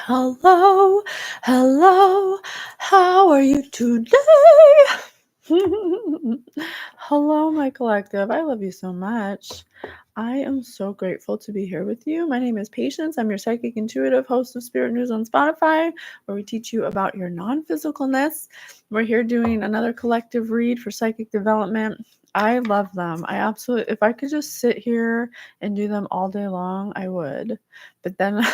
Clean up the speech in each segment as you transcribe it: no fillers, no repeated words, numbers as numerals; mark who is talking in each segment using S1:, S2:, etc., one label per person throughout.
S1: Hello, hello, how are you today? Hello, my collective. I love you so much. I am so grateful to be here with you. My name is Patience. I'm your psychic intuitive host of Spirit News on Spotify, where we teach you about your non-physicalness. We're here doing another collective read for psychic development. I love them. I absolutely, if I could just sit here and do them all day long, I would. But then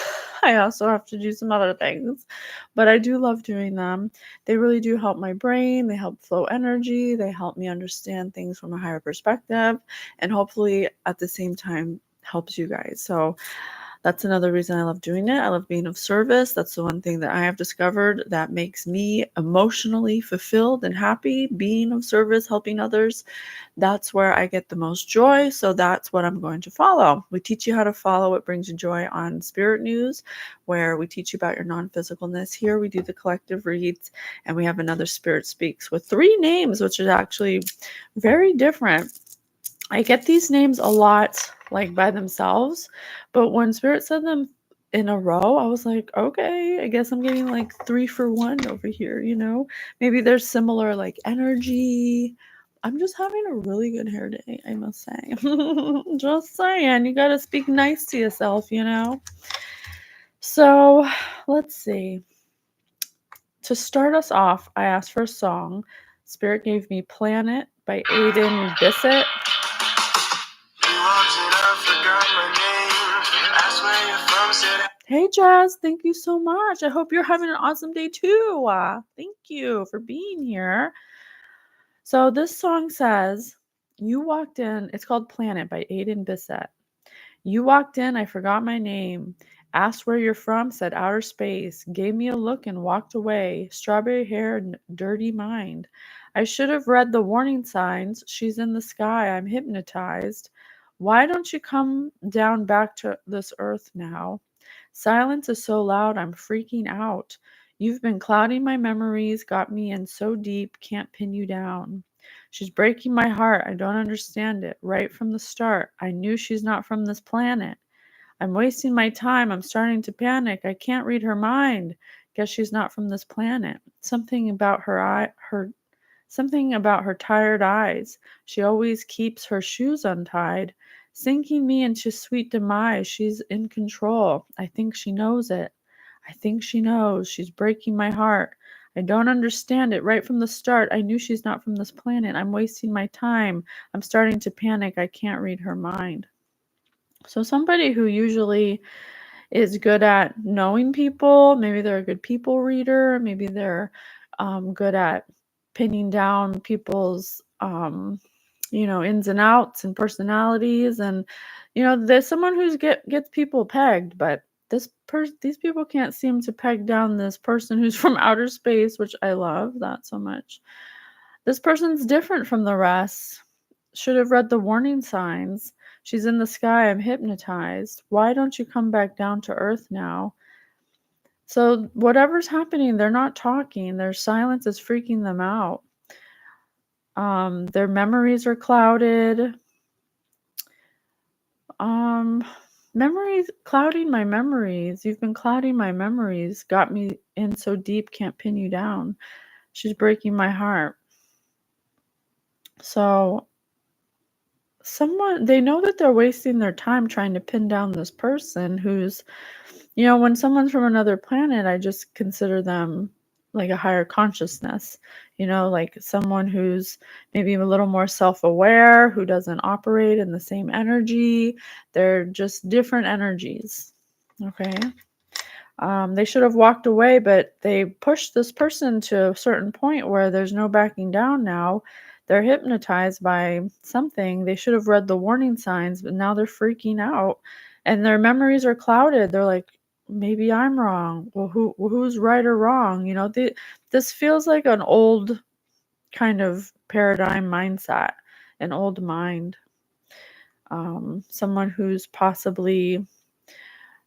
S1: I also have to do some other things. But I do love doing them. They really do help my brain. They help flow energy. They help me understand things from a higher perspective. And hopefully at the same time helps you guys. So that's another reason I love doing it. I love being of service. That's the one thing that I have discovered that makes me emotionally fulfilled and happy. Being of service, helping others, that's where I get the most joy. So that's what I'm going to follow. We teach you how to follow what brings you joy on Spirit News, where we teach you about your non-physicalness. Here we do the collective reads, and we have another Spirit Speaks with 3 names, which is actually very different. I get these names a lot, like by themselves, but when Spirit said them in a row, I was like, okay, I guess I'm getting like 3 for 1 over here, you know? Maybe there's similar like energy. I'm just having a really good hair day, I must say. Just saying, you gotta speak nice to yourself, you know? So let's see. To start us off, I asked for a song. Spirit gave me Planet by Aiden Bissett. Hey, Jazz, thank you so much. I hope you're having an awesome day too. Thank you for being here. So this song says, you walked in, it's called Planet by Aiden Bissett. You walked in, I forgot my name. Asked where you're from, said outer space. Gave me a look and walked away. Strawberry hair, dirty mind. I should have read the warning signs. She's in the sky, I'm hypnotized. Why don't you come down back to this earth now? Silence is so loud, I'm freaking out. You've been clouding my memories, got me in so deep, can't pin you down. She's breaking my heart, I don't understand it. Right from the start, I knew she's not from this planet. I'm wasting my time, I'm starting to panic. I can't read her mind. Guess she's not from this planet. Something about something about her tired eyes. She always keeps her shoes untied. Sinking me into sweet demise, she's in control. I think she knows it. I think she knows. She's breaking my heart. I don't understand it. Right from the start, I knew she's not from this planet. I'm wasting my time. I'm starting to panic. I can't read her mind. So somebody who usually is good at knowing people, maybe they're a good people reader, maybe they're good at pinning down people's ins and outs and personalities, and there's someone who's gets people pegged, but these people can't seem to peg down this person who's from outer space, which I love that so much. This person's different from the rest. Should have read the warning signs. She's in the sky, I'm hypnotized. Why don't you come back down to earth now? So whatever's happening, they're not talking. Their silence is freaking them out. Their memories are clouded. Memories, clouding my memories. You've been clouding my memories. Got me in so deep, can't pin you down. She's breaking my heart. So they know that they're wasting their time trying to pin down this person who's, when someone's from another planet, I just consider them like a higher consciousness, like someone who's maybe a little more self-aware, who doesn't operate in the same energy. They're just different energies. Okay. They should have walked away, but they pushed this person to a certain point where there's no backing down now. They're hypnotized by something. They should have read the warning signs, but now they're freaking out and their memories are clouded. They're like, maybe I'm wrong. Well, who's right or wrong? This feels like an old kind of paradigm mindset, an old mind. Someone who's possibly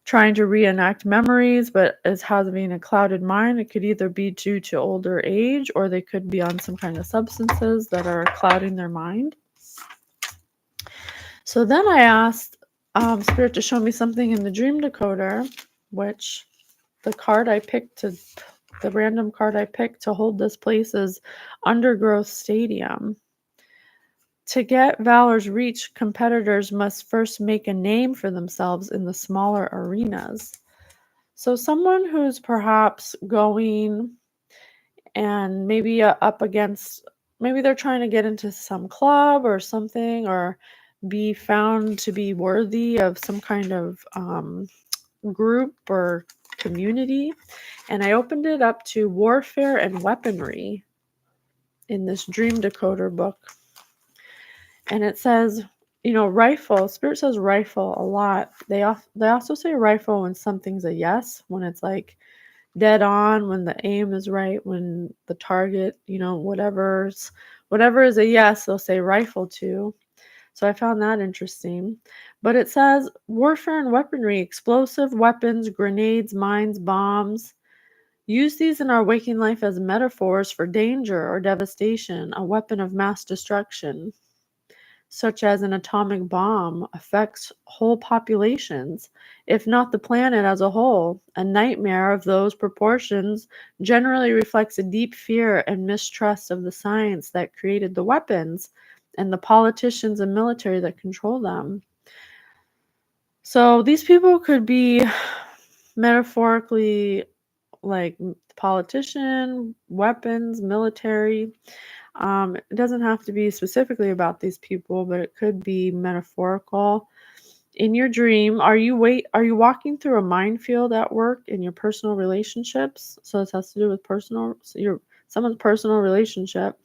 S1: trying to reenact memories, but is having a clouded mind. It could either be due to older age, or they could be on some kind of substances that are clouding their mind. So then I asked Spirit to show me something in the dream decoder, which card I picked the random card I picked to hold this place is Undergrowth Stadium. To get Valor's reach, competitors must first make a name for themselves in the smaller arenas. So someone who's perhaps going and maybe up against, maybe they're trying to get into some club or something, or be found to be worthy of some kind of group or community. And I opened it up to warfare and weaponry in this dream decoder book. And it says, rifle. Spirit says rifle a lot. They also say rifle when something's a yes, when it's like dead on, when the aim is right, when the target, whatever is a yes, they'll say rifle to. So I found that interesting. But it says warfare and weaponry, explosive weapons, grenades, mines, bombs. Use these in our waking life as metaphors for danger or devastation, a weapon of mass destruction, such as an atomic bomb, affects whole populations, if not the planet as a whole. A nightmare of those proportions generally reflects a deep fear and mistrust of the science that created the weapons and the politicians and military that control them. So these people could be metaphorically like politician, weapons, military. It doesn't have to be specifically about these people, but it could be metaphorical. In your dream, are you walking through a minefield at work in your personal relationships? So this has to do with someone's personal relationship.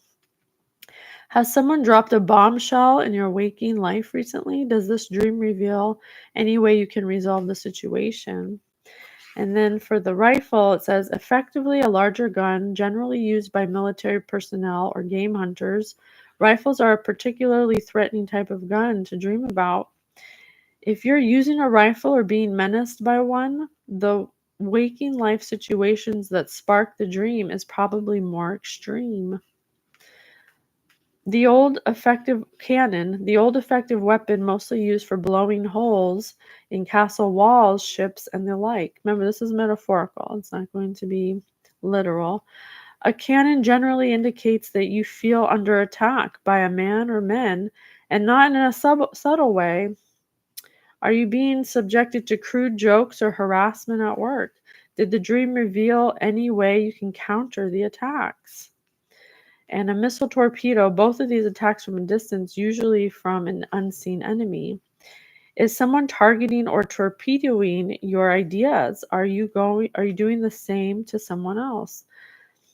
S1: Has someone dropped a bombshell in your waking life recently? Does this dream reveal any way you can resolve the situation? And then for the rifle, it says effectively a larger gun, generally used by military personnel or game hunters. Rifles are a particularly threatening type of gun to dream about. If you're using a rifle or being menaced by one, the waking life situations that spark the dream is probably more extreme. The old effective weapon mostly used for blowing holes in castle walls, ships, and the like. Remember, this is metaphorical. It's not going to be literal. A cannon generally indicates that you feel under attack by a man or men, and not in a subtle way. Are you being subjected to crude jokes or harassment at work? Did the dream reveal any way you can counter the attacks? And a missile torpedo, both of these attacks from a distance, usually from an unseen enemy. Is someone targeting or torpedoing your ideas? Are you doing the same to someone else?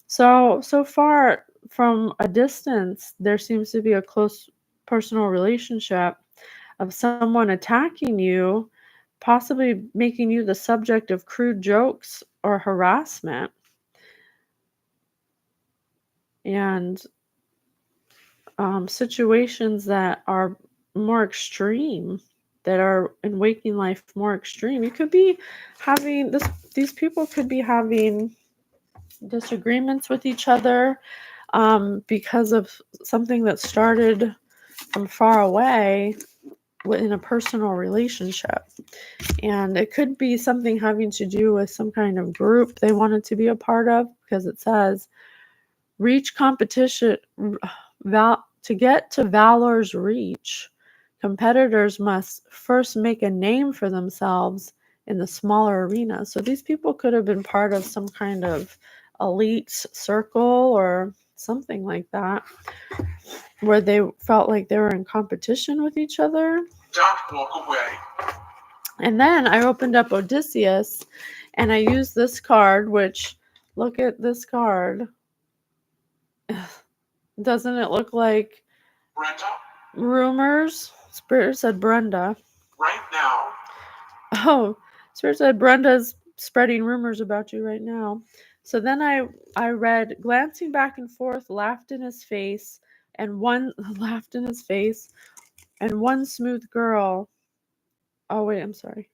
S1: So far from a distance, there seems to be a close personal relationship of someone attacking you, possibly making you the subject of crude jokes or harassment. And situations that are more extreme, that are in waking life more extreme. You could be having these people could be having disagreements with each other because of something that started from far away in a personal relationship. And it could be something having to do with some kind of group they wanted to be a part of, because it says reach competition. To get to Valor's reach, competitors must first make a name for themselves in the smaller arenas. So these people could have been part of some kind of elite circle or something like that, where they felt like they were in competition with each other.
S2: Don't walk away.
S1: And then I opened up Odysseus, and I used this card, which, look at this card. Doesn't it look like
S2: Brenda?
S1: Rumors? Spirit said Brenda.
S2: Right now.
S1: Oh, Spirit said Brenda's spreading rumors about you right now. So then I read, glancing back and forth, laughed in his face, and one smooth girl. Oh wait, I'm sorry.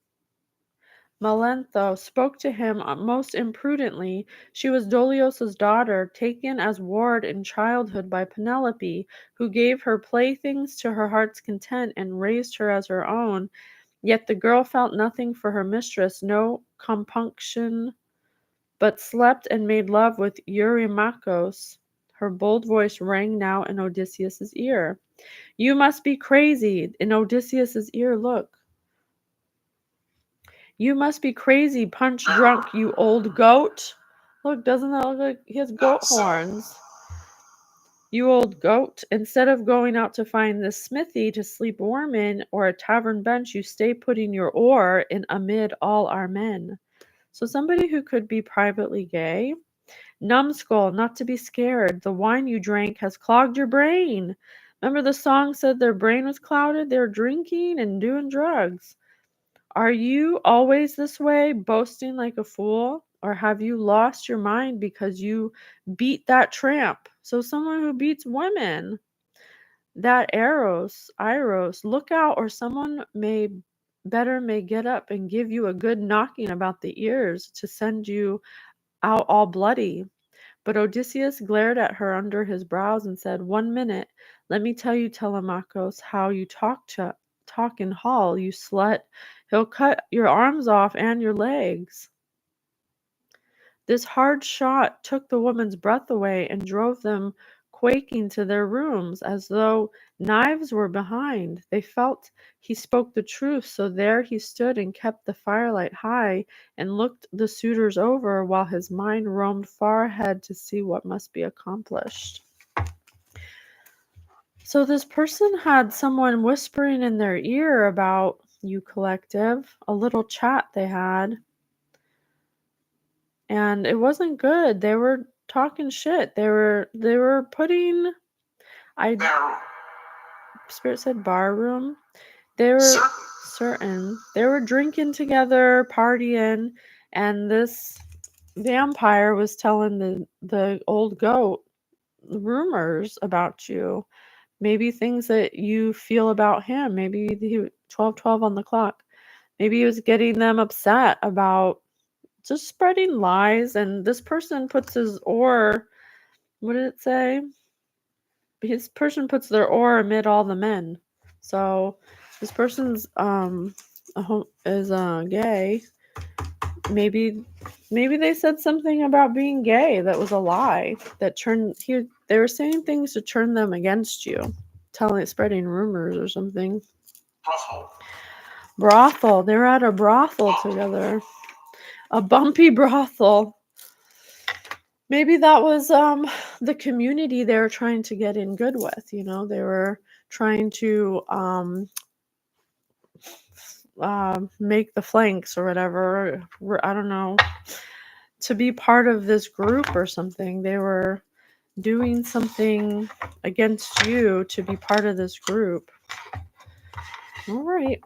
S1: Melantho spoke to him most imprudently. She was Dolios's daughter, taken as ward in childhood by Penelope, who gave her playthings to her heart's content and raised her as her own. Yet the girl felt nothing for her mistress, no compunction but slept and made love with Eurymachus. Her bold voice rang now in Odysseus's ear. You must be crazy. In Odysseus's ear, look. You must be crazy, punch drunk, you old goat. Look, doesn't that look like he has goat horns? You old goat. Instead of going out to find the smithy to sleep warm in, or a tavern bench, you stay putting your oar in amid all our men. So somebody who could be privately gay. Numbskull, not to be scared. The wine you drank has clogged your brain. Remember the song said their brain was clouded? They were drinking and doing drugs. Are you always this way, boasting like a fool? Or have you lost your mind because you beat that tramp? So someone who beats women. That Eros, look out, or someone may get up and give you a good knocking about the ears to send you out all bloody. But Odysseus glared at her under his brows and said, 1 minute, let me tell you, Telemachus, how you talk in hall, you slut. He'll cut your arms off and your legs. This hard shot took the woman's breath away and drove them quaking to their rooms as though knives were behind. They felt he spoke the truth, so there he stood and kept the firelight high and looked the suitors over while his mind roamed far ahead to see what must be accomplished. So this person had someone whispering in their ear about you collective, a little chat they had. And it wasn't good. They were talking shit. They were putting Spirit said bar room. They were certain. They were drinking together, partying, and this vampire was telling the old goat rumors about you. Maybe things that you feel about him. Maybe 12:12 on the clock. Maybe he was getting them upset about just spreading lies, and this person puts his oar, what did it say? His person puts their oar amid all the men. So this person's is gay. Maybe they said something about being gay that was a lie that they were saying things to turn them against you, spreading rumors or something. Brothel. They were at a brothel together. A bumpy brothel. Maybe that was the community they were trying to get in good with. They were trying to make the flanks or whatever. I don't know. To be part of this group or something. They were doing something against you to be part of this group. All right.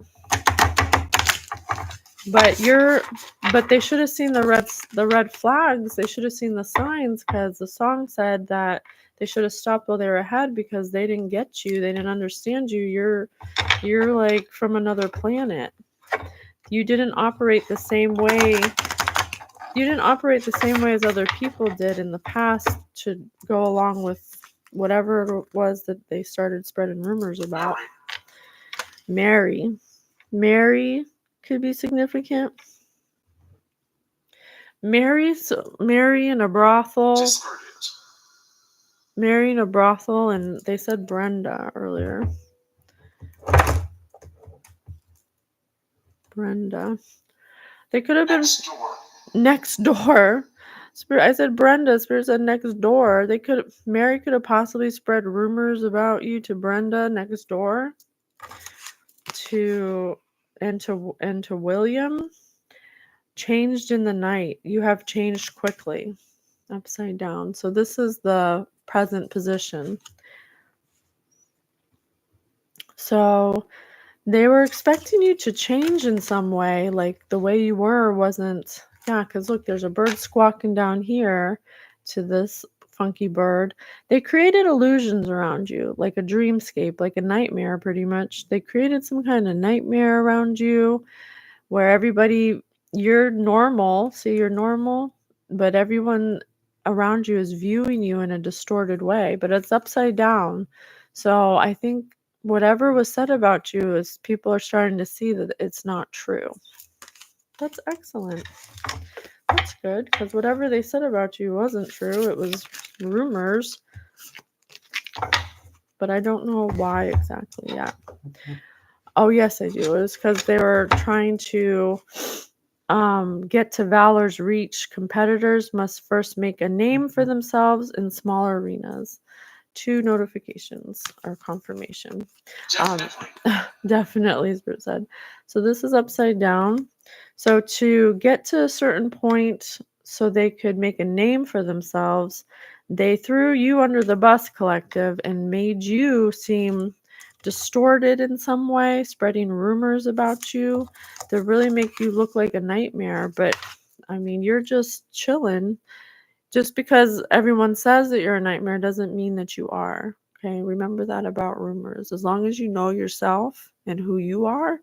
S1: But they should have seen the red flags. They should have seen the signs, because the song said that they should have stopped while they were ahead because they didn't get you. They didn't understand you. You're like from another planet. You didn't operate the same way. You didn't operate the same way as other people did in the past to go along with whatever it was that they started spreading rumors about. Mary could be significant. Mary in a brothel. Mary in a brothel, and they said Brenda earlier. Brenda. They could have been next door. Spirit, I said Brenda. Spirit said next door. Mary could have possibly spread rumors about you to Brenda next door. To William. Changed in the night. You have changed quickly. Upside down. So this is the present position. So they were expecting you to change in some way, like the way you were wasn't. Yeah, because look, there's a bird squawking down here to this funky bird. They created illusions around you, like a dreamscape, like a nightmare pretty much. They created some kind of nightmare around you where you're normal, but everyone around you is viewing you in a distorted way, but it's upside down. So I think whatever was said about you is people are starting to see that it's not true. That's excellent. that's good, because whatever they said about you wasn't true. It was rumors. But I don't know why exactly yet. Oh, yes, I do. It was because they were trying to get to Valor's reach. Competitors must first make a name for themselves in smaller arenas. 2 notifications or confirmation.
S2: Definitely.
S1: Definitely, as Britt said. So this is upside down. So to get to a certain point so they could make a name for themselves, they threw you under the bus, collective, and made you seem distorted in some way, spreading rumors about you to really make you look like a nightmare. But I mean, you're just chilling. Just because everyone says that you're a nightmare doesn't mean that you are. Okay, remember that about rumors. As long as you know yourself and who you are,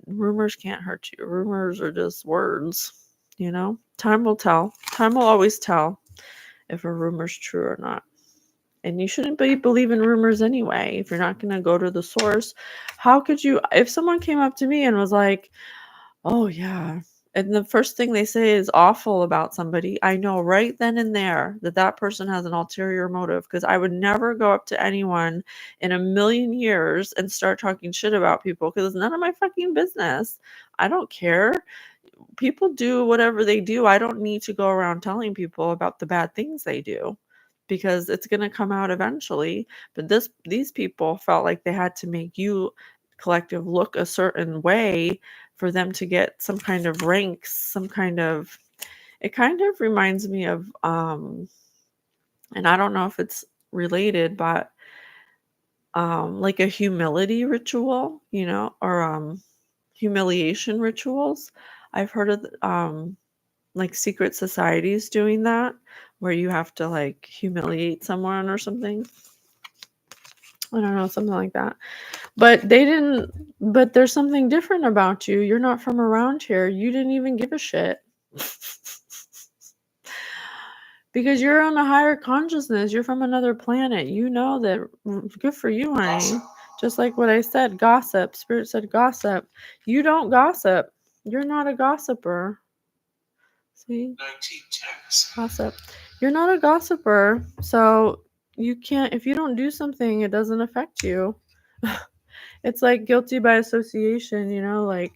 S1: rumors can't hurt you. Rumors are just words, you know? Time will tell. Time will always tell if a rumor's true or not. And you shouldn't believe in rumors anyway if you're not going to go to the source. How could you, if someone came up to me and was like, oh, yeah, and the first thing they say is awful about somebody, I know right then and there that that person has an ulterior motive, because I would never go up to anyone in a million years and start talking shit about people, because it's none of my fucking business. I don't care. People do whatever they do. I don't need to go around telling people about the bad things they do, because it's going to come out eventually. But these people felt like they had to make you, collective, look a certain way for them to get some kind of ranks, some kind of, it kind of reminds me of and I don't know if it's related, but like a humility ritual, you know, or humiliation rituals. I've heard of like secret societies doing that, where you have to like humiliate someone or something. I don't know, something like that. But but there's something different about you. You're not from around here. You didn't even give a shit. Because you're on a higher consciousness. You're from another planet. You know that. Good for you, honey. Just like what I said, gossip. Spirit said gossip. You don't gossip. You're not a gossiper. See?
S2: 1910s.
S1: Gossip. You're not a gossiper. So you can't, if you don't do something, it doesn't affect you. It's like guilty by association, you know, like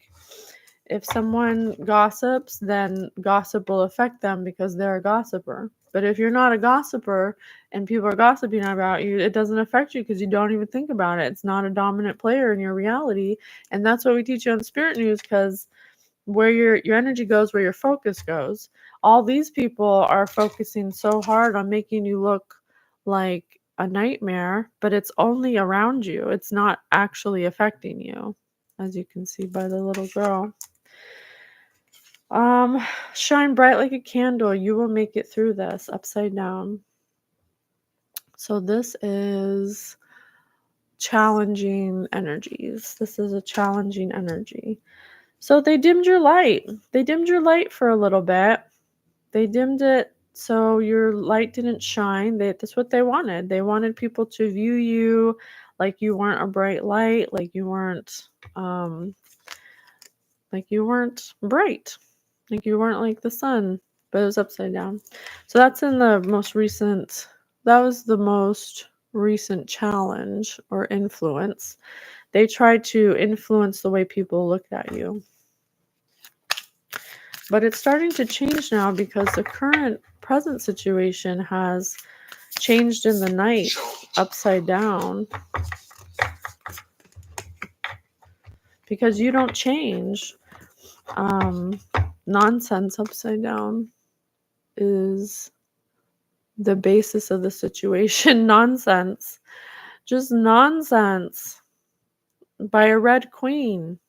S1: if someone gossips, then gossip will affect them because they're a gossiper. But if you're not a gossiper and people are gossiping about you, it doesn't affect you because you don't even think about it. It's not a dominant player in your reality. And that's what we teach you on Spirit News, because where your energy goes, where your focus goes. All these people are focusing so hard on making you look like a nightmare, but it's only around you. It's not actually affecting you, as you can see by the little girl. Shine bright like a candle. You will make it through this. Upside down. So this is challenging energies. This is a challenging energy. So they dimmed your light. They dimmed your light for a little bit. They dimmed it so your light didn't shine. That's what they wanted. They wanted people to view you like you weren't a bright light, like you weren't bright, like you weren't like the sun, but it was upside down. So that's in the most recent. That was the most recent challenge or influence. They tried to influence the way people looked at you. But it's starting to change now because the current present situation has changed in the night, upside down. Because you don't change. Nonsense upside down is the basis of the situation. Nonsense. Just nonsense. By a red queen.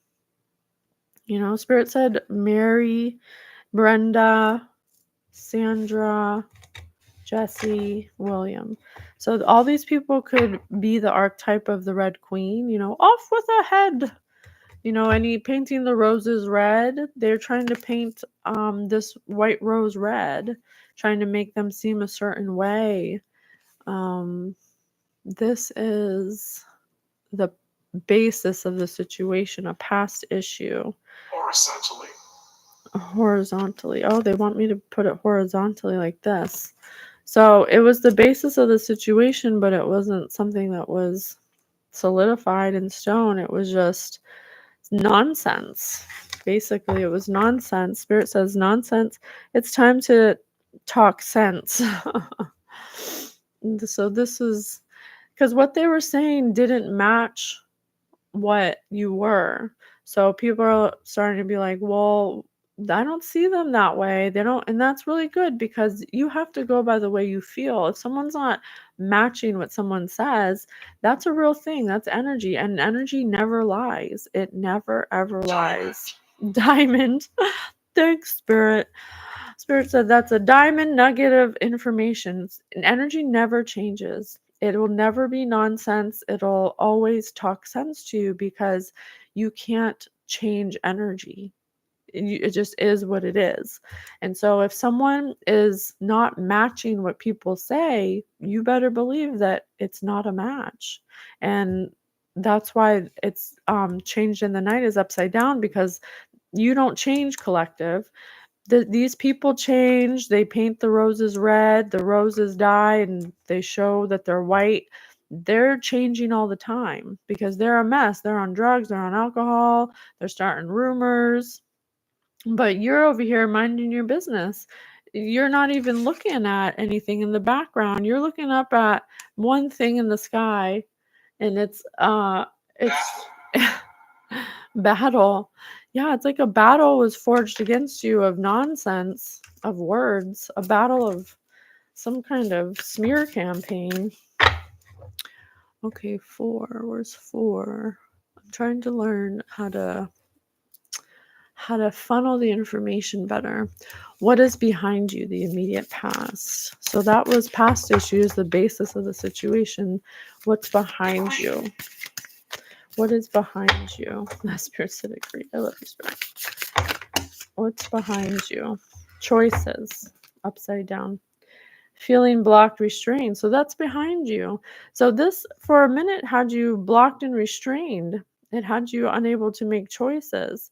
S1: You know, Spirit said Mary, Brenda, Sandra, Jesse, William. So all these people could be the archetype of the red queen, you know, off with a head. You know, any painting the roses red, they're trying to paint this white rose red, trying to make them seem a certain way. This is the basis of the situation, a past issue.
S2: Or essentially.
S1: horizontally. Oh, they want me to put it horizontally like this. So it was the basis of the situation, but it wasn't something that was solidified in stone. It was just nonsense. Basically, it was nonsense. Spirit says nonsense. It's time to talk sense. So this is because what they were saying didn't match what you were. So people are starting to be like, well, I don't see them that way. They don't, and that's really good because you have to go by the way you feel. If someone's not matching what someone says, that's a real thing. That's energy, and energy never lies. It never ever lies. Diamond. Thanks, Spirit. Spirit said that's a diamond nugget of information. And energy never changes. It will never be nonsense. It'll always talk sense to you because you can't change energy. It just is what it is. And so if someone is not matching what people say, you better believe that it's not a match. And that's why it's changed in the night is upside down, because you don't change, collective. These people change. They paint the roses red, the roses die, and they show that they're white. They're changing all the time because they're a mess. They're on drugs, they're on alcohol, they're starting rumors. But you're over here minding your business. You're not even looking at anything in the background. You're looking up at one thing in the sky, and it's battle. Yeah, it's like a battle was forged against you of nonsense, of words, a battle of some kind of smear campaign. Okay, 4. Where's 4? I'm trying to learn how to funnel the information better. What is behind you? The immediate past. So that was past issues, the basis of the situation. What's behind you? What is behind you? That Spirit said agree. I love you, Spirit. What's behind you? Choices. Upside down. Feeling blocked, restrained. So that's behind you. So this, for a minute, had you blocked and restrained. It had you unable to make choices.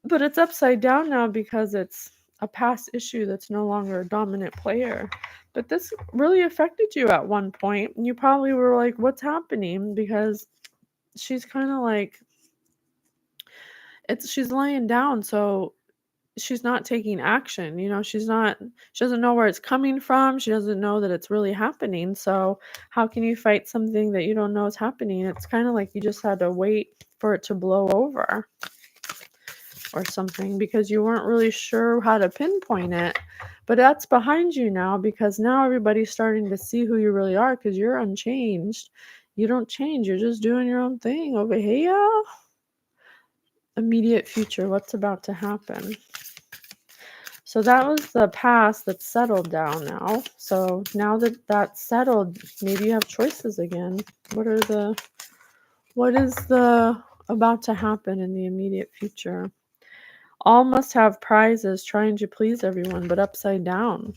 S1: But it's upside down now because it's a past issue that's no longer a dominant player. But this really affected you at one point. You probably were like, what's happening? Because she's kind of like, she's laying down, so she's not taking action. She doesn't know where it's coming from. She doesn't know that it's really happening. So how can you fight something that you don't know is happening? It's kind of like you just had to wait for it to blow over or something because you weren't really sure how to pinpoint it. But that's behind you now because now everybody's starting to see who you really are because you're unchanged. You don't change. You're just doing your own thing over here. Immediate future. What's about to happen? So that was the past that's settled down now. So now that that's settled, maybe you have choices again. What is the about to happen in the immediate future? All must have prizes, trying to please everyone, but upside down.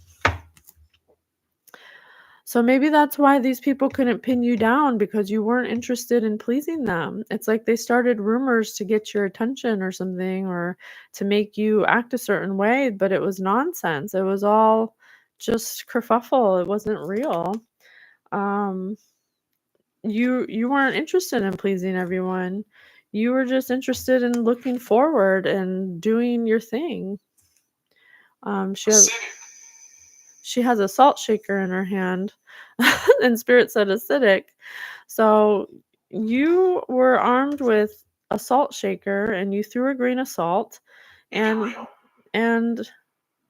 S1: So maybe that's why these people couldn't pin you down, because you weren't interested in pleasing them. It's like they started rumors to get your attention or something, or to make you act a certain way, but it was nonsense. It was all just kerfuffle. It wasn't real. You weren't interested in pleasing everyone. You were just interested in looking forward and doing your thing. She has a salt shaker in her hand, and Spirit said acidic. So you were armed with a salt shaker, and you threw a grain of salt, and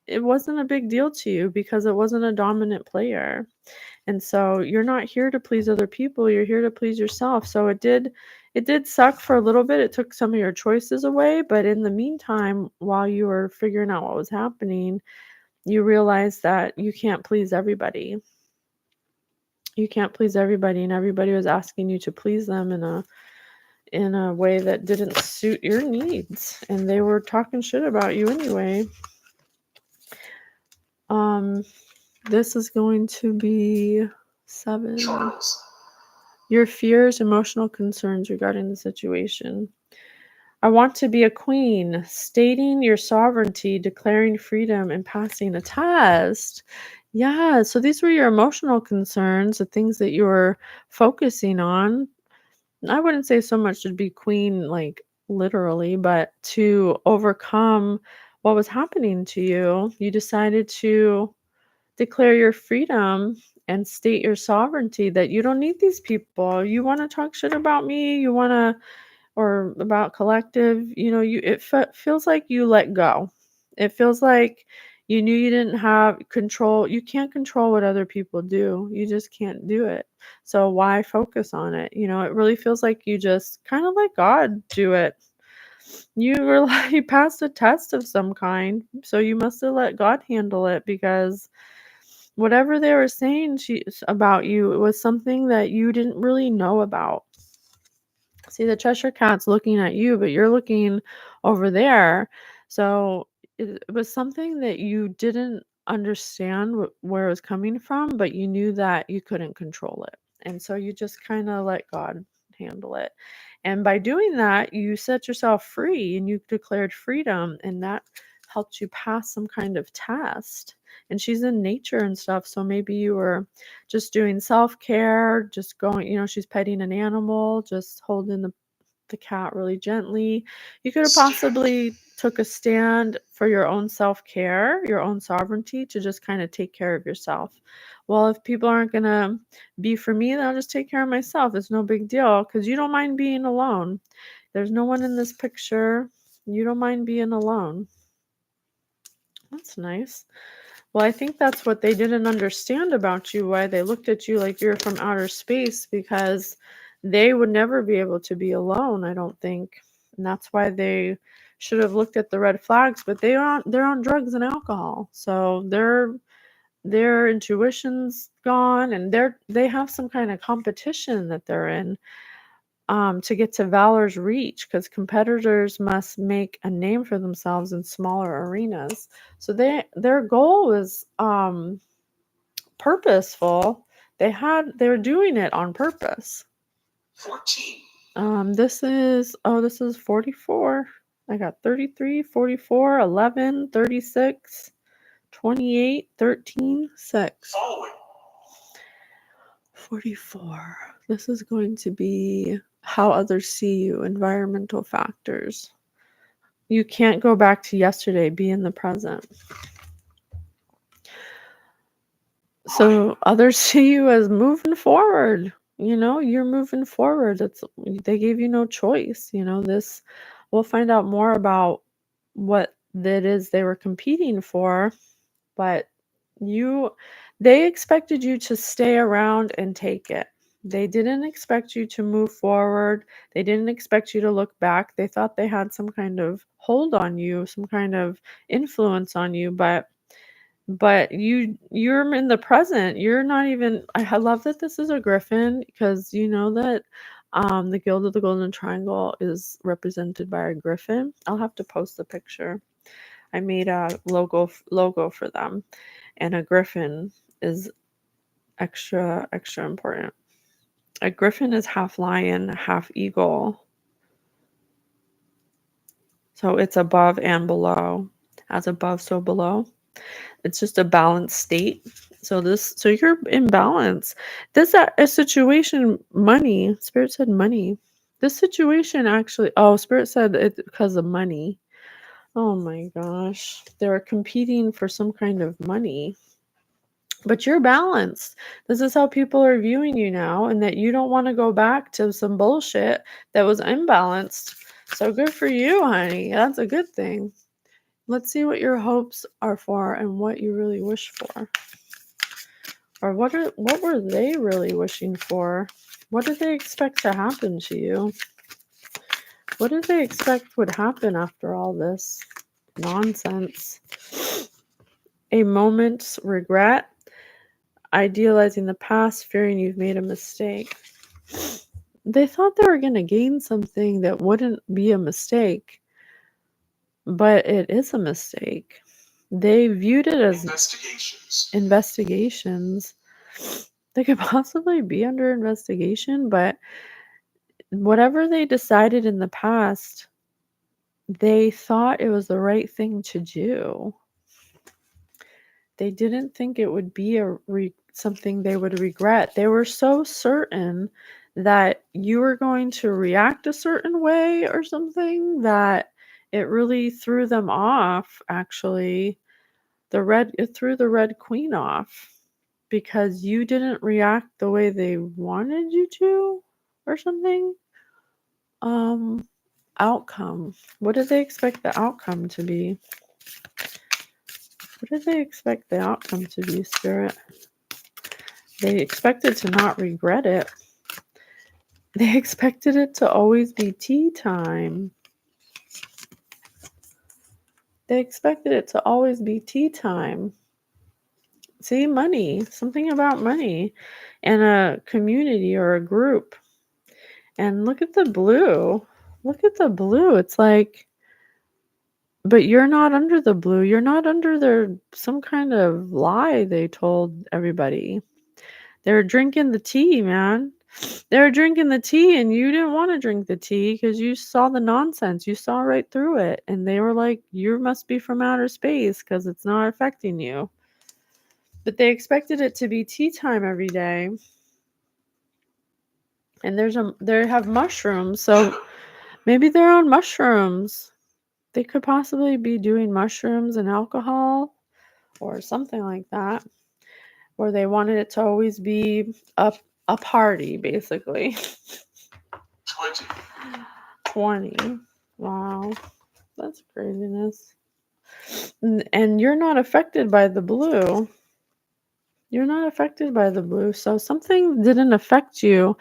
S1: it wasn't a big deal to you because it wasn't a dominant player. And so you're not here to please other people. You're here to please yourself. So it did suck for a little bit. It took some of your choices away. But in the meantime, while you were figuring out what was happening, you realize that you can't please everybody. You can't please everybody, and everybody was asking you to please them in a way that didn't suit your needs, and they were talking shit about you anyway. This is going to be 7. Your fears, emotional concerns regarding the situation. I want to be a queen, stating your sovereignty, declaring freedom, and passing a test. Yeah, so these were your emotional concerns, the things that you were focusing on. I wouldn't say so much to be queen, like literally, but to overcome what was happening to you. You decided to declare your freedom and state your sovereignty that you don't need these people. You want to talk shit about me, you want to, or about collective, feels like you let go. It feels like you knew you didn't have control. You can't control what other people do. You just can't do it. So why focus on it? It really feels like you just kind of let God do it. You were like, you passed a test of some kind, so you must have let God handle it, because whatever they were saying about you, it was something that you didn't really know about. See, the Cheshire Cat's looking at you, but you're looking over there. So it was something that you didn't understand where it was coming from, but you knew that you couldn't control it. And so you just kind of let God handle it. And by doing that, you set yourself free and you declared freedom, and that helped you pass some kind of test. And she's in nature and stuff, so maybe you were just doing self-care, just going, she's petting an animal, just holding the cat really gently. You could have possibly took a stand for your own self-care, your own sovereignty, to just kind of take care of yourself. Well, if people aren't going to be for me, then I'll just take care of myself. It's no big deal, because you don't mind being alone. There's no one in this picture. You don't mind being alone. That's nice. Well, I think that's what they didn't understand about you, why they looked at you like you're from outer space, because they would never be able to be alone, I don't think. And that's why they should have looked at the red flags, but they're on drugs and alcohol. So their intuition's gone, and they have some kind of competition that they're in, to get to Valor's reach, because competitors must make a name for themselves in smaller arenas. So their goal was purposeful. They're doing it on purpose.
S2: 14.
S1: This is 44. I got 33, 44, 11, 36, 28, 13, 6.
S2: Following.
S1: 44. This is going to be how others see you, environmental factors. You can't go back to yesterday, be in the present. So others see you as moving forward. You're moving forward. They gave you no choice. We'll find out more about what that is they were competing for, but they expected you to stay around and take it. They didn't expect you to move forward. They didn't expect you to look back. They thought they had some kind of hold on you, some kind of influence on you, but you're in the present. You're not even. I love that this is a griffin, because you know that the Guild of the Golden Triangle is represented by a griffin. I'll have to post the picture. I made a logo for them, and a griffin is extra important. A griffin is half lion, half eagle. So it's above and below. As above, so below. It's just a balanced state. So you're in balance. This a situation, money. Spirit said money. This situation actually. Oh, Spirit said it because of money. Oh my gosh, they're competing for some kind of money. But you're balanced. This is how people are viewing you now, and that you don't want to go back to some bullshit that was imbalanced. So good for you, honey. That's a good thing. Let's see what your hopes are for and what you really wish for. Or what were they really wishing for? What did they expect to happen to you? What did they expect would happen after all this nonsense? A moment's regret, idealizing the past, fearing you've made a mistake. They thought they were going to gain something that wouldn't be a mistake, but it is a mistake. They viewed it as investigations. They could possibly be under investigation, but whatever they decided in the past, they thought it was the right thing to do. They didn't think it would be something they would regret. They were so certain that you were going to react a certain way or something that it really threw them off, actually. It threw the Red Queen off because you didn't react the way they wanted you to or something. Outcome. What did they expect the outcome to be? What did they expect the outcome to be, Spirit? They expected to not regret it. They expected it to always be tea time. They expected it to always be tea time. See, money, something about money and a community or a group. And look at the blue. Look at the blue. It's like, but you're not under the blue. You're not under some kind of lie they told everybody. They're drinking the tea, man. They're drinking the tea and you didn't want to drink the tea because you saw the nonsense. You saw right through it. And they were like, you must be from outer space because it's not affecting you. But they expected it to be tea time every day. And they have mushrooms. So maybe they're on mushrooms. They could possibly be doing mushrooms and alcohol or something like that. Where they wanted it to always be a party, basically. 20. Wow. That's craziness. And you're not affected by the blue. You're not affected by the blue. So something didn't affect you.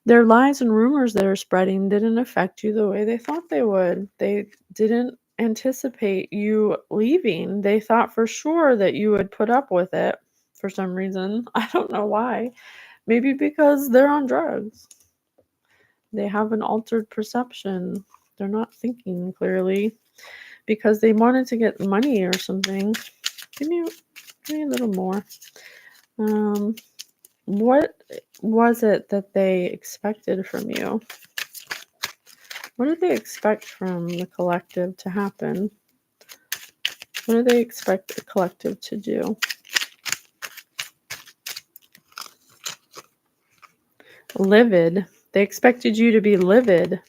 S1: Their lies and rumors they're spreading didn't affect you the way they thought they would. They didn't anticipate you leaving. They thought for sure that you would put up with it for some reason. I don't know why. Maybe because they're on drugs. They have an altered perception. They're not thinking clearly because they wanted to get money or something. Give me a little more. What was it that they expected from you? What did they expect from the collective to happen? What do they expect the collective to do? Livid. They expected you to be livid.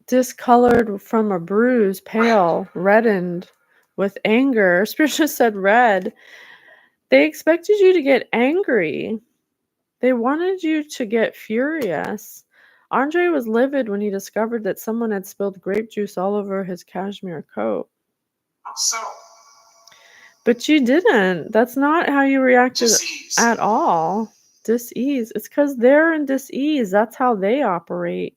S1: Discolored from a bruise, pale, reddened with anger. Spirit just said red. They expected you to get angry. They wanted you to get furious. Andre was livid when he discovered that someone had spilled grape juice all over his cashmere coat.
S2: So,
S1: but you didn't. That's not how you reacted at all. Dis-ease. It's because they're in dis-ease. That's how they operate.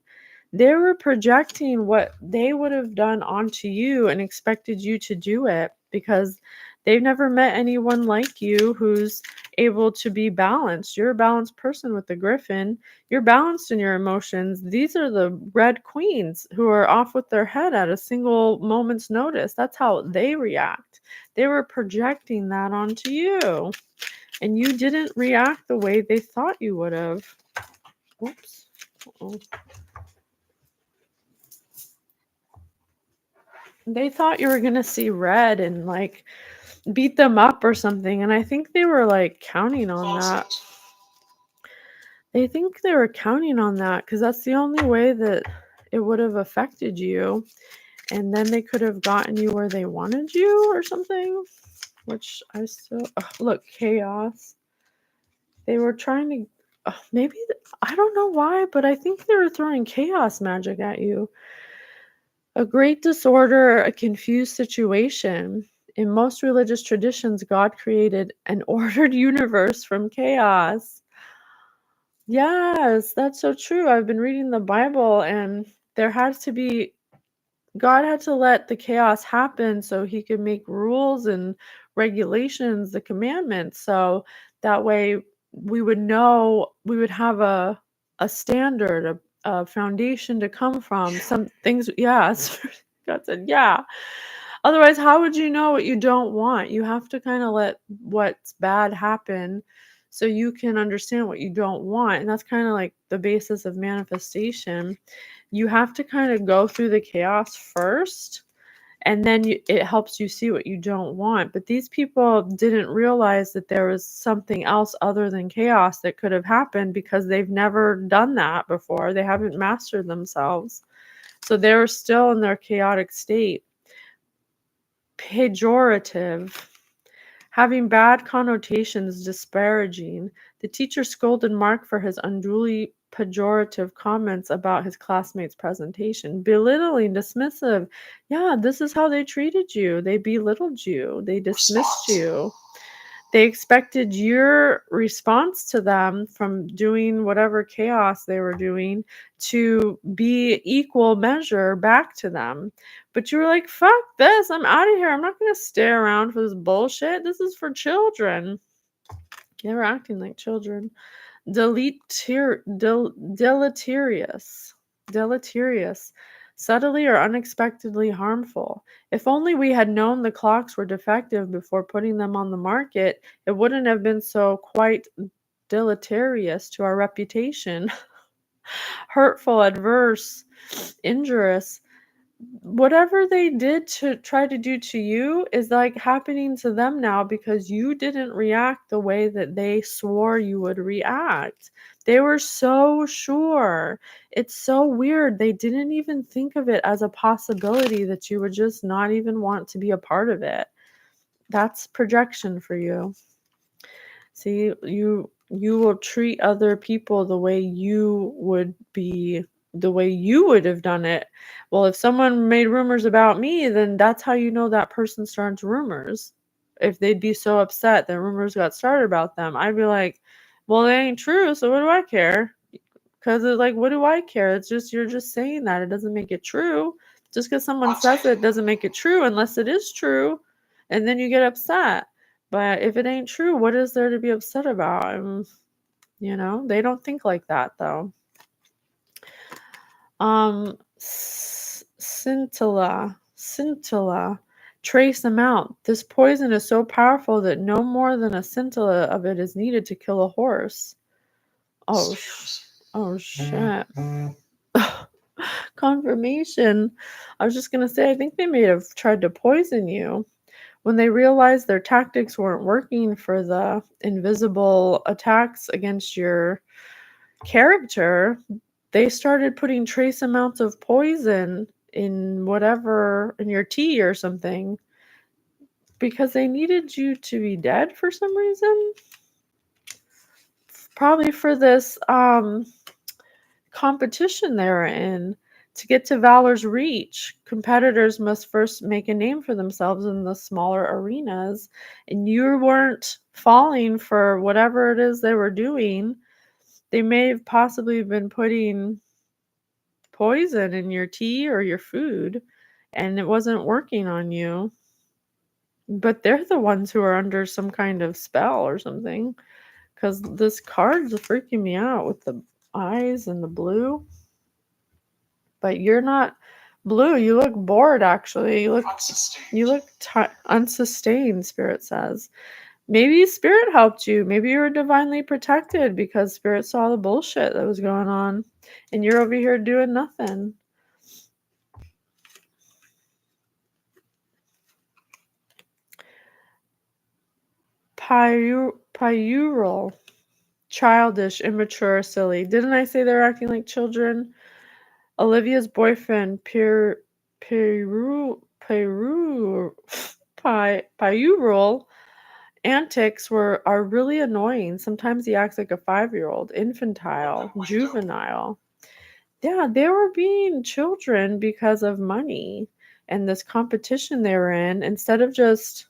S1: They were projecting what they would have done onto you and expected you to do it because they've never met anyone like you who's able to be balanced. You're a balanced person with the griffin. You're balanced in your emotions. These are the red queens who are off with their head at a single moment's notice. That's how they react. They were projecting that onto you. And you didn't react the way they thought you would have. Oops. Uh-oh. They thought you were going to see red and like beat them up or something. And I think they were like counting on that. They think they were counting on that because that's the only way that it would have affected you. And then they could have gotten you where they wanted you or something. Which I still... look, chaos. They were trying to... maybe... I don't know why, but I think they were throwing chaos magic at you. A great disorder, a confused situation. In most religious traditions, God created an ordered universe from chaos. Yes, that's so true. I've been reading the Bible and there had to be... God had to let the chaos happen so he could make rules and regulations, the commandments. So that way we would know, we would have a standard, a foundation to come from. Some things, yes. God said, yeah. Otherwise, how would you know what you don't want? You have to kind of let what's bad happen so you can understand what you don't want. And that's kind of like the basis of manifestation. You have to kind of go through the chaos first, and then it helps you see what you don't want. But these people didn't realize that there was something else other than chaos that could have happened, because they've never done that before. They haven't mastered themselves. So they're still in their chaotic state. Pejorative. Having bad connotations, disparaging. The teacher scolded Mark for his unduly pejorative comments about his classmates' presentation. Belittling, dismissive. Yeah, this is how they treated you. They belittled you. They dismissed you. They expected your response to them from doing whatever chaos they were doing to be equal measure back to them. But you were like, fuck this. I'm out of here. I'm not going to stay around for this bullshit. This is for children. They were acting like children. Deleterious. Subtly or unexpectedly harmful. If only we had known the clocks were defective before putting them on the market, it wouldn't have been so quite deleterious to our reputation. Hurtful, adverse, injurious. Whatever they did to try to do to you is like happening to them now, because you didn't react the way that they swore you would react. They were so sure. It's so weird. They didn't even think of it as a possibility that you would just not even want to be a part of it. That's projection for you. See, you will treat other people the way you would have done it. Well, if someone made rumors about me, then that's how you know that person starts rumors. If they'd be so upset that rumors got started about them, I'd be like, well, it ain't true, so what do I care? Because it's like, what do I care? It's just, you're just saying that. It doesn't make it true. Just because someone says it doesn't make it true unless it is true. And then you get upset. But if it ain't true, what is there to be upset about? They don't think like that, though. Scintilla, trace amount. This poison is so powerful that no more than a scintilla of it is needed to kill a horse. Oh shit. Confirmation. I was just gonna say, I think they may have tried to poison you. When they realized their tactics weren't working for the invisible attacks against your character, they started putting trace amounts of poison in your tea or something, because they needed you to be dead for some reason. Probably for this competition they were in. To get to Valor's reach, competitors must first make a name for themselves in the smaller arenas, and you weren't falling for whatever it is they were doing. They may have possibly been putting poison in your tea or your food, and it wasn't working on you. But they're the ones who are under some kind of spell or something, because this card's freaking me out with the eyes and the blue. But you're not blue. You look bored, actually. You look unsustained, Spirit says. Maybe Spirit helped you. Maybe you were divinely protected because Spirit saw the bullshit that was going on, and you're over here doing nothing. Pyural. Childish, immature, silly. Didn't I say they're acting like children? Olivia's boyfriend, Pyural antics are really annoying. Sometimes he acts like a 5-year-old, infantile, juvenile. Yeah, they were being children because of money and this competition they were in. Instead of just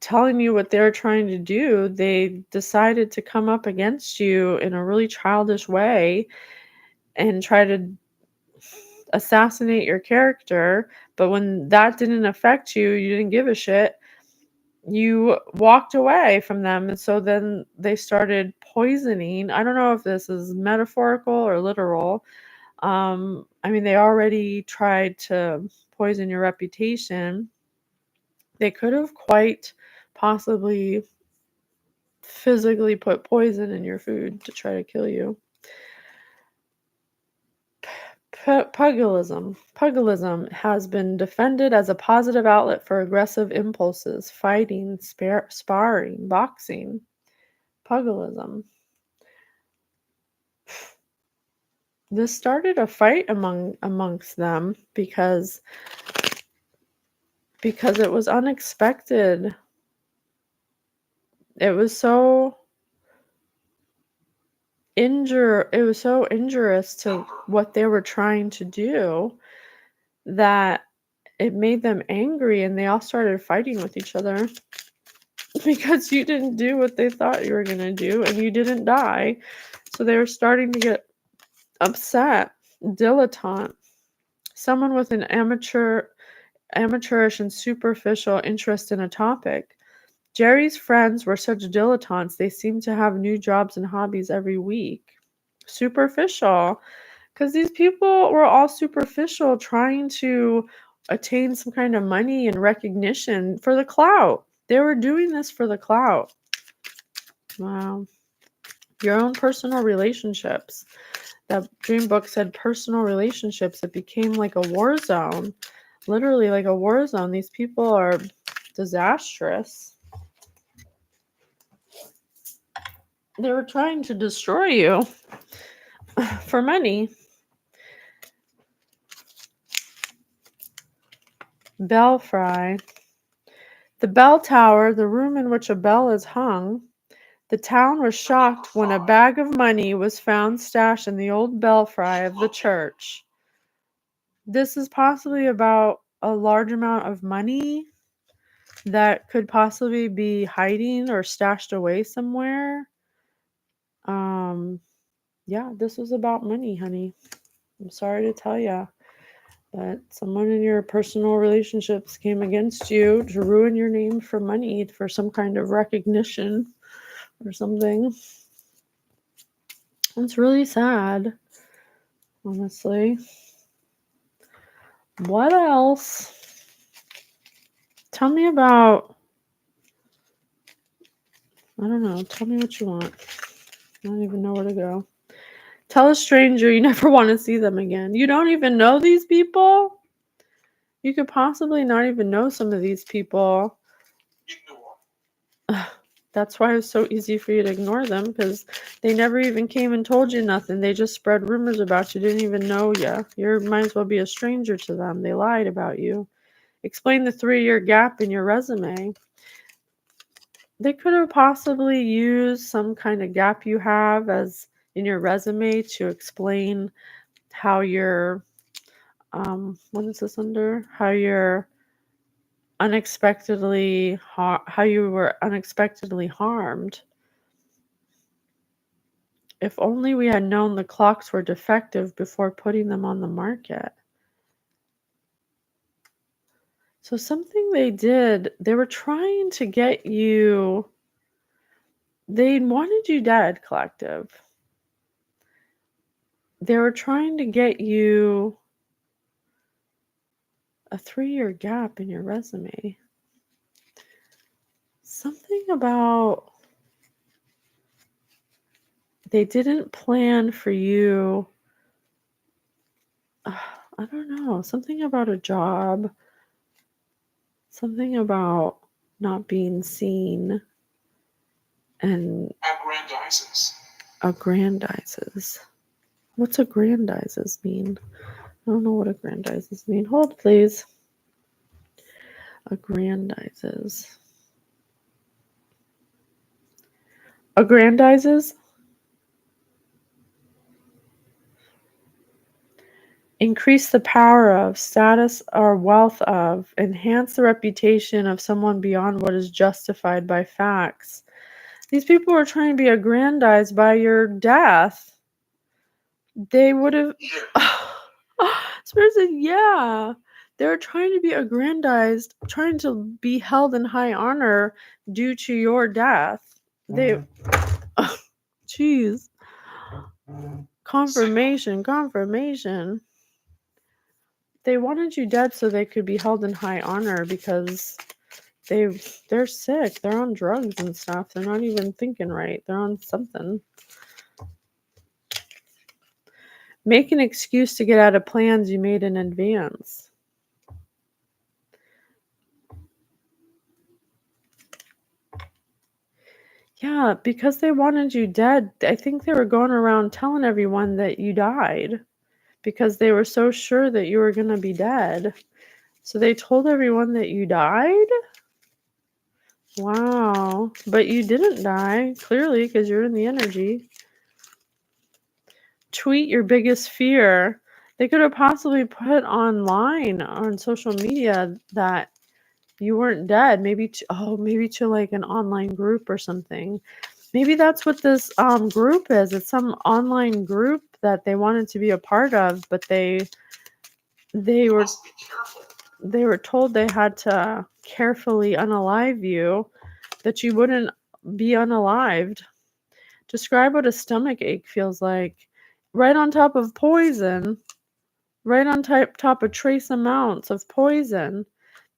S1: telling you what they're trying to do, they decided to come up against you in a really childish way and try to assassinate your character. But when that didn't affect you, you didn't give a shit, you walked away from them. And so then they started poisoning. I don't know if this is metaphorical or literal. They already tried to poison your reputation. They could have quite possibly physically put poison in your food to try to kill you. Pugilism has been defended as a positive outlet for aggressive impulses, fighting, sparring, boxing. Pugilism. This started a fight amongst them because it was unexpected. It was so injurious to what they were trying to do that it made them angry, and they all started fighting with each other because you didn't do what they thought you were going to do and you didn't die. So they were starting to get upset. Dilettante. Someone with an amateurish and superficial interest in a topic. Jerry's friends were such dilettantes. They seemed to have new jobs and hobbies every week. Superficial. Because these people were all superficial, trying to attain some kind of money and recognition for the clout. They were doing this for the clout. Wow. Your own personal relationships. That dream book said personal relationships. It became like a war zone. Literally like a war zone. These people are disastrous. They were trying to destroy you for money. Belfry. The bell tower, the room in which a bell is hung. The town was shocked when a bag of money was found stashed in the old belfry of the church. This is possibly about a large amount of money that could possibly be hiding or stashed away somewhere. Yeah, this was about money, honey. I'm sorry to tell you, but someone in your personal relationships came against you to ruin your name for money, for some kind of recognition or something. It's really sad, honestly. What else? Tell me about, I don't know. Tell me what you want. I don't even know where to go. Tell a stranger you never want to see them again. You don't even know these people? You could possibly not even know some of these people. That's why it's so easy for you to ignore them, because they never even came and told you nothing. They just spread rumors about you, didn't even know you. You might as well be a stranger to them. They lied about you. Explain the 3-year gap in your resume. They could have possibly used some kind of gap you have as in your resume to explain how you're, what is this under? How you're how you were unexpectedly harmed. If only we had known the clocks were defective before putting them on the market. So something they did, they were trying to get you, they wanted you dead, collective. They were trying to get you a 3-year gap in your resume. Something about they didn't plan for you. I don't know. Something about a job. Something about not being seen. And aggrandizes. What's aggrandizes mean? I don't know what aggrandizes mean. Hold, please. Aggrandizes. Aggrandizes? Increase the power of, status, or wealth of, enhance the reputation of someone beyond what is justified by facts. These people are trying to be aggrandized by your death. They would have... Spirit said, yeah. They're trying to be aggrandized, trying to be held in high honor due to your death. They... Jeez. Confirmation. They wanted you dead so they could be held in high honor because they're sick. They're on drugs and stuff. They're not even thinking right. They're on something. Make an excuse to get out of plans you made in advance. Yeah, because they wanted you dead. I think they were going around telling everyone that you died because they were so sure that you were going to be dead. So they told everyone that you died? Wow. But you didn't die, clearly, because you're in the energy. Tweet your biggest fear. They could have possibly put online on social media that you weren't dead. Maybe to like an online group or something. Maybe that's what this group is. It's some online group that they wanted to be a part of, but they were told they had to carefully unalive you, that you wouldn't be unalived. Describe what a stomach ache feels like. Right on top of poison. Right on top of trace amounts of poison.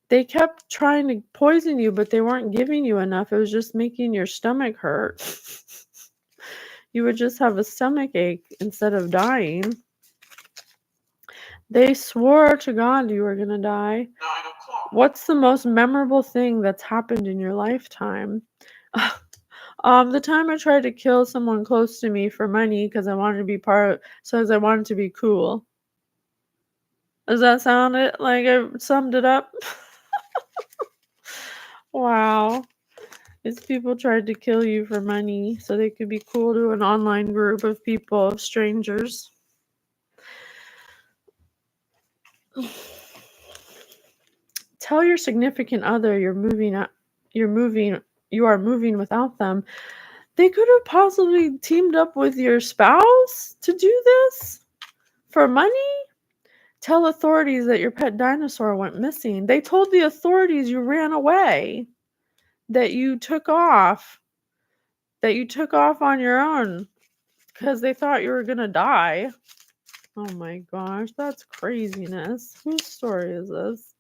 S1: They kept trying to poison you, but they weren't giving you enough. It was just making your stomach hurt. You would just have a stomach ache instead of dying. They swore to God you were going to die. What's the most memorable thing that's happened in your lifetime? The time I tried to kill someone close to me for money because I wanted to be I wanted to be cool. Does that sound it? Like I summed it up? Wow. These people tried to kill you for money so they could be cool to an online group of people, of strangers. Tell your significant other you are moving without them. They could have possibly teamed up with your spouse to do this for money. Tell authorities that your pet dinosaur went missing. They told the authorities you ran away, that you took off on your own because they thought you were going to die. Oh my gosh, that's craziness. Whose story is this?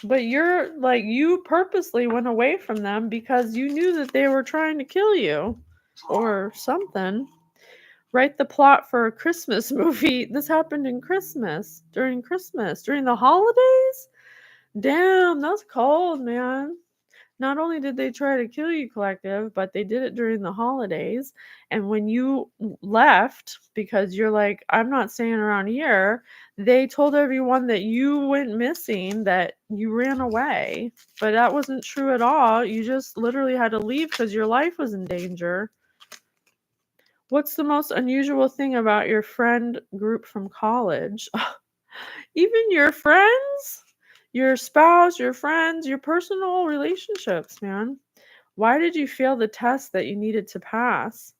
S1: But you purposely went away from them because you knew that they were trying to kill you or something. Write the plot for a Christmas movie. This happened during Christmas, during the holidays. Damn, that's cold, man. Not only did they try to kill you, collective, but they did it during the holidays. And when you left, because you're like, I'm not staying around here, they told everyone that you went missing, that you ran away. But that wasn't true at all. You just literally had to leave because your life was in danger. What's the most unusual thing about your friend group from college? Even your friends? Your spouse, your friends, your personal relationships, man. Why did you fail the test that you needed to pass?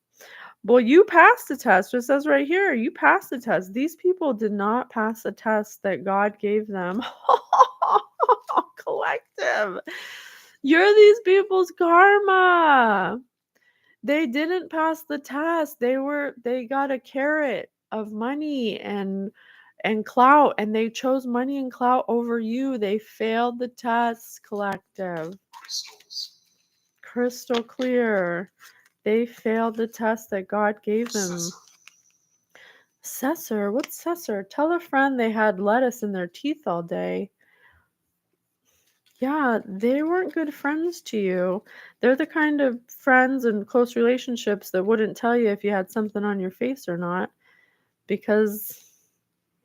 S1: Well, you passed the test. It says right here, you passed the test. These people did not pass the test that God gave them. Collective. You're these people's karma. They didn't pass the test. They got a carrot of money and clout, and they chose money and clout over you. They failed the test, collective. Crystal clear. They failed the test that God gave them. Cessor? What's Cessor? Tell a friend they had lettuce in their teeth all day. Yeah, they weren't good friends to you. They're the kind of friends and close relationships that wouldn't tell you if you had something on your face or not, because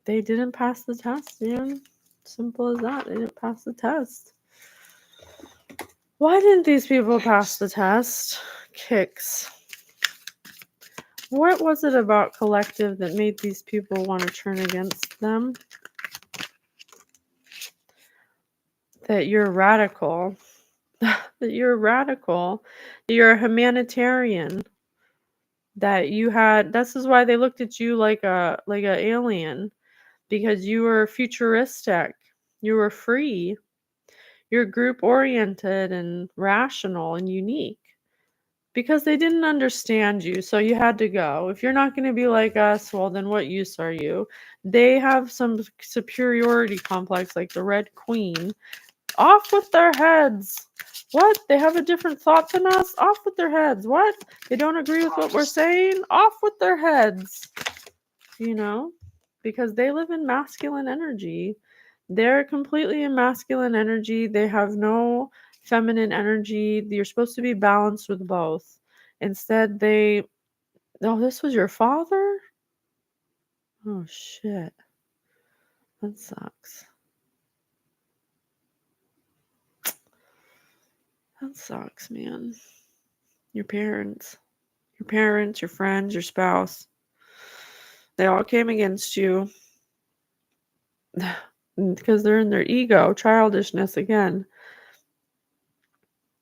S1: they didn't pass the test, man. Simple as that. They didn't pass the test. Why didn't these people pass the test? Kicks. What was it about collective that made these people want to turn against them? That you're radical. That you're radical. That you're a humanitarian. That you had. This is why they looked at you like a alien, because you were futuristic. You were free. You're group oriented and rational and unique. Because they didn't understand you, so you had to go. If you're not going to be like us, well, then what use are you? They have some superiority complex, like the Red Queen. Off with their heads. What? They have a different thought than us? Off with their heads. What? They don't agree with what we're saying? Off with their heads. You know? Because they live in masculine energy. They're completely in masculine energy. They have no feminine energy. You're supposed to be balanced with both. Instead, oh, this was your father? Oh, shit. That sucks. That sucks, man. Your parents, your friends, your spouse, they all came against you because they're in their ego, childishness again.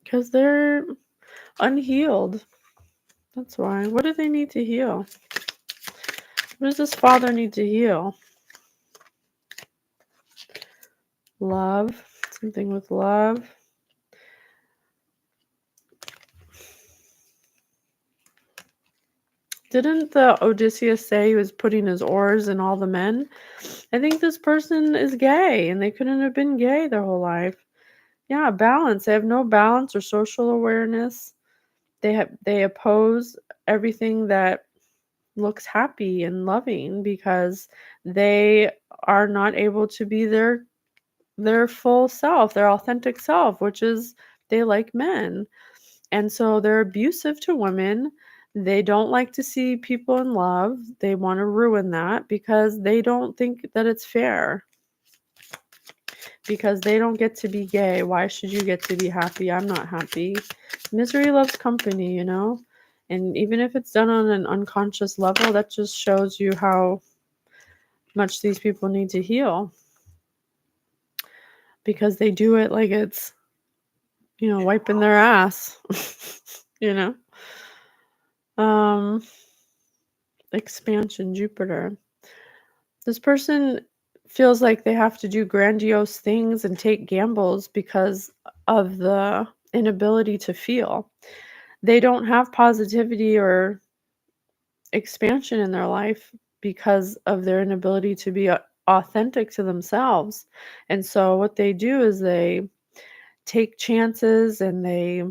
S1: Because they're unhealed. That's why. What do they need to heal? What does this father need to heal? Love. Something with love. Didn't the Odysseus say he was putting his oars in all the men? I think this person is gay, and they couldn't have been gay their whole life. Yeah, balance. They have no balance or social awareness. They oppose everything that looks happy and loving because they are not able to be their full self, their authentic self, which is they like men. And so they're abusive to women. They don't like to see people in love. They want to ruin that because they don't think that it's fair. Because they don't get to be gay. Why should you get to be happy? I'm not happy. Misery loves company, you know? And even if it's done on an unconscious level, that just shows you how much these people need to heal. Because they do it like it's, wiping their ass. Expansion, Jupiter. This person feels like they have to do grandiose things and take gambles because of the inability to feel. They don't have positivity or expansion in their life because of their inability to be authentic to themselves. And so what they do is they take chances and they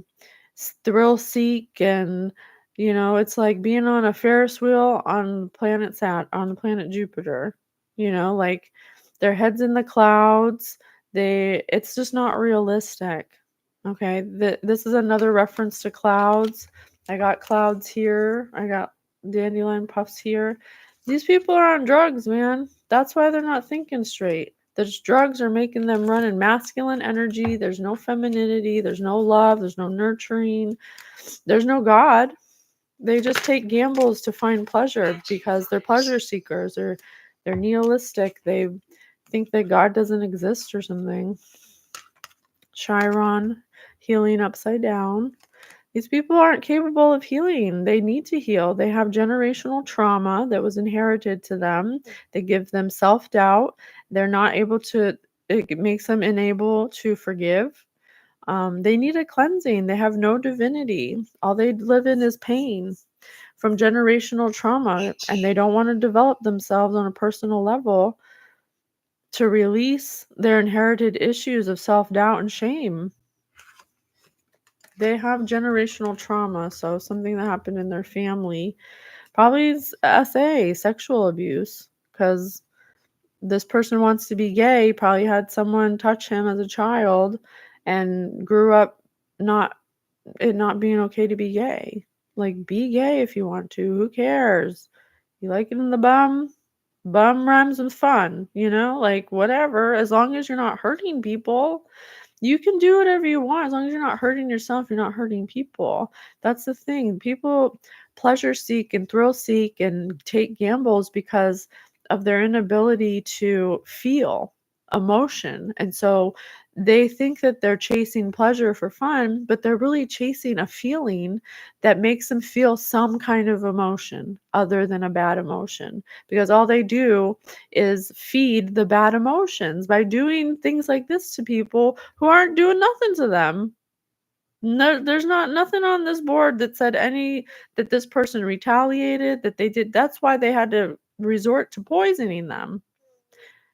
S1: thrill seek, and it's like being on a Ferris wheel on the planet Jupiter. Like their heads in the clouds. It's just not realistic. Okay, this is another reference to clouds. I got clouds here. I got dandelion puffs here. These people are on drugs, man. That's why they're not thinking straight. Those drugs are making them run in masculine energy. There's no femininity. There's no love. There's no nurturing. There's no God. They just take gambles to find pleasure because they're pleasure seekers, or they're nihilistic. They think that God doesn't exist or something. Chiron, healing upside down. These people aren't capable of healing. They need to heal. They have generational trauma that was inherited to them. They give them self-doubt. They're not able to, it makes them unable to forgive. They need a cleansing. They have no divinity. All they live in is pain from generational trauma, and they don't want to develop themselves on a personal level to release their inherited issues of self-doubt and shame. They have generational trauma, so something that happened in their family. Probably is sexual abuse, because this person wants to be gay, probably had someone touch him as a child and grew up not being okay to be gay. Like, be gay if you want to. Who cares? You like it in the bum? Bum rhymes with fun, like whatever. As long as you're not hurting people, you can do whatever you want. As long as you're not hurting yourself, you're not hurting people. That's the thing. People pleasure seek and thrill seek and take gambles because of their inability to feel emotion. And so they think that they're chasing pleasure for fun, but they're really chasing a feeling that makes them feel some kind of emotion other than a bad emotion, because all they do is feed the bad emotions by doing things like this to people who aren't doing nothing to them. No, there's nothing on this board that said that this person retaliated, that they did. That's why they had to resort to poisoning them.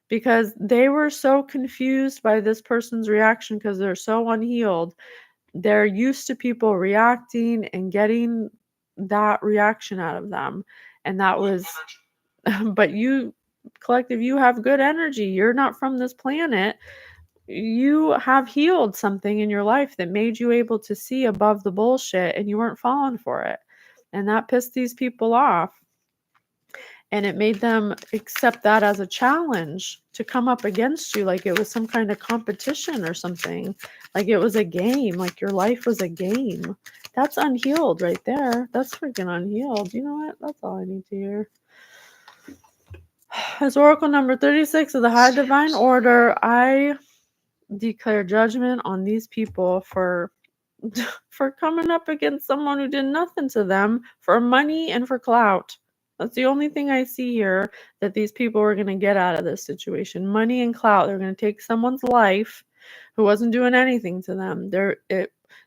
S1: because they were so confused by this person's reaction because they're so unhealed. They're used to people reacting and getting that reaction out of them. And that was, but you, collective, you have good energy. You're not from this planet. You have healed something in your life that made you able to see above the bullshit, and you weren't falling for it. And that pissed these people off. And it made them accept that as a challenge to come up against you, like it was some kind of competition or something, like it was a game, like your life was a game. That's unhealed right there. That's freaking unhealed. You know what? That's all I need to hear. As Oracle number 36 of the High Divine Order, I declare judgment on these people for coming up against someone who did nothing to them for money and for clout. That's the only thing I see here that these people are going to get out of this situation. Money and clout. They're going to take someone's life who wasn't doing anything to them.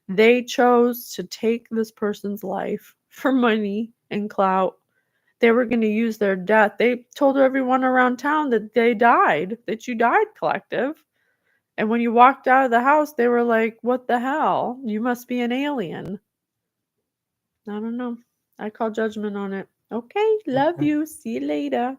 S1: They chose to take this person's life for money and clout. They were going to use their death. They told everyone around town that they died, that you died, collective. And when you walked out of the house, they were like, what the hell? You must be an alien. I don't know. I call judgment on it. Okay, love you. See you later.